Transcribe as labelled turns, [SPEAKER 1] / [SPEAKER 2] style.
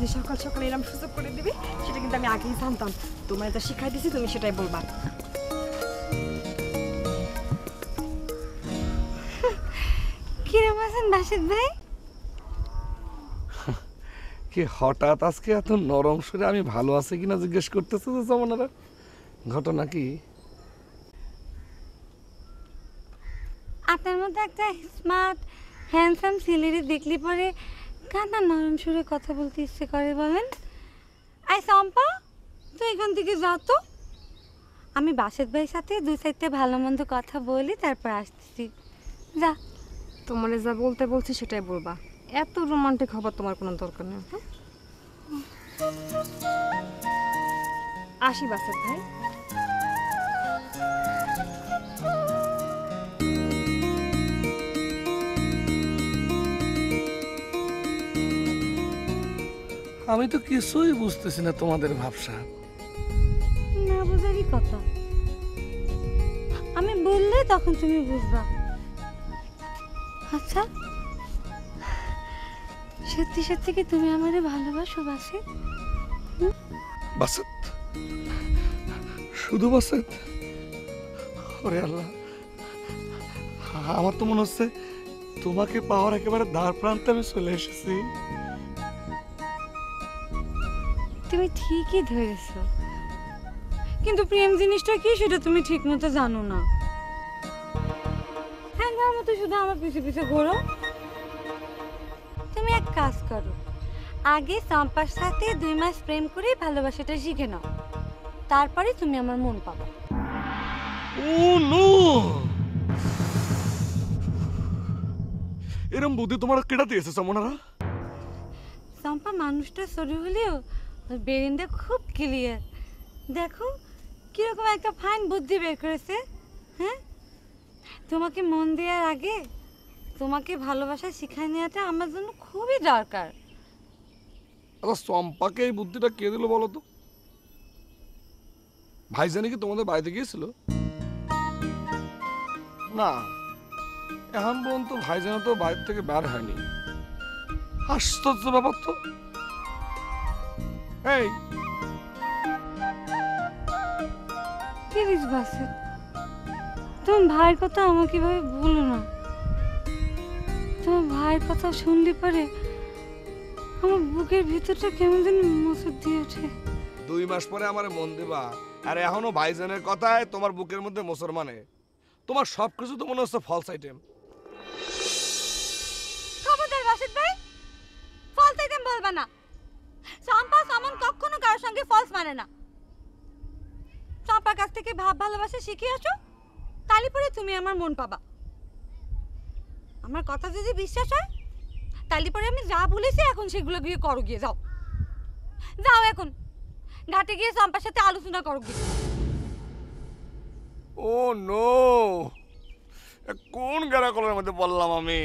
[SPEAKER 1] যে সকাল সকাল এরকম সুযোগ করে দিবি সেটা কিন্তু আমি আগেই জানতাম। তোমার যা শিখাই দিছি তুমি সেটাই বলবা।
[SPEAKER 2] কিরম আছেন বাসিত ভাই?
[SPEAKER 3] কি হঠাৎ আজকে এত নরম সুরে আমি ভালো আছি কিনা জিজ্ঞেস করতেছে যে জমানারা, ঘটনা কি?
[SPEAKER 2] আপনার মধ্যে একটা স্মার্ট হ্যান্ডসাম ছেলেরে দেখলি পরে কান্না নরম সুরে কথা বলতে ইচ্ছে করে বলেন? আই সম্পা, তুই এখান থেকে যা তো। আমি বাসিত ভাইয়ের সাথে দুই সাইডে ভালো মন্দ কথা বলি, তারপর আসতেছি। যা।
[SPEAKER 1] তোমার যা বলতে বলছি সেটাই বলবা, এত রোমান্টিক হবার তোমার কোনো দরকার নেই। আসি বাসিত ভাই।
[SPEAKER 3] আমি তো কিছুই বুঝতেছি না তোমাদের ভাবসা।
[SPEAKER 2] না বুঝারই কথা, আমি বললে তখন তুমি বুঝবা। আচ্ছা, সত্যি সত্যি কি তুমি আমারে ভালোবাসো বাসিত?
[SPEAKER 3] বাসত, শুধু বাসত? ওরে আল্লাহ, আমার তো মনে হচ্ছে তোমাকে পাওয়ার একেবারে দ্বার প্রান্তে আমি চলে এসেছি।
[SPEAKER 2] তুমি ঠিকই ধরেছো, কিন্তু প্রেম জিনিসটা কি সেটা তুমি ঠিক মতো জানো না। হ্যাঙ্গার মতো শুধু আমার পিছে পিছে ঘোরো। তুমি এক কাজ করো, আগে সম্পার সাথে 2 মাস প্রেম করে ভালোবাসাটা শিখে নাও, তারপরে তুমি আমার মন পাবা।
[SPEAKER 3] ও নো, এরম বুদ্ধি তোমার কেটা দিয়েছে সমনারা?
[SPEAKER 2] সম্পা মানুষটা সরু হলেও ওর ব্রেনটা খুব ক্লিয়ার। দেখো কিরকম একটা ফাইন বুদ্ধি বের করেছে। হ্যাঁ, তোমাকে মন দেওয়ার আগে তোমাকে ভালোবাসা শিখাই নেওয়াটা আমার জন্য খুবই দরকার।
[SPEAKER 3] আচ্ছা, চম্পাকে এই বুদ্ধিটা কে দিল বলো তো? ভাইজানি কি তোমাদের বাড়িতে গিয়েছিল? না, এখন পর্যন্ত ভাইজান তো বাইরে থেকে বের হয়নি। আশ্চর্য ব্যাপার তো। এই
[SPEAKER 2] প্লিজ বাসে, তোমার ভাইয়ের কথা আমাকে এভাবে বলো না। তোমার ভাইয়ের কথা শুনলে পরে আমার বুকের ভিতরটা কেমন যেন মোচড় দিয়ে ওঠে।
[SPEAKER 3] 2 মাস পরে আমার মন দিবা, আর এখনো ভাইজানের কথায় তোমার বুকের মধ্যে মুসলমানে। তোমার সবকিছু তো মনে হচ্ছে ফলস আইটেম।
[SPEAKER 2] খবরদার বাসিত ভাই, ফলস আইটেম বলবা না। সম্পা সামন কখনো কারোর সঙ্গে ফলস মানে না। সম্পার কাছ থেকে ভাব ভালোবাসা শিখে আসো, তালি পরে তুমি আমার মন পাবা। আমার কথা যদি বিশ্বাস হয়, তালি পরে আমি যা বলেছি এখন সেগুলো গিয়ে করো, গিয়ে যাও। যাও এখন ঘাটে গিয়ে সম্পার সাথে আলোচনা করো গিয়ে।
[SPEAKER 3] ও নো, কোন গ্যারাকলের মধ্যে বললাম আমি?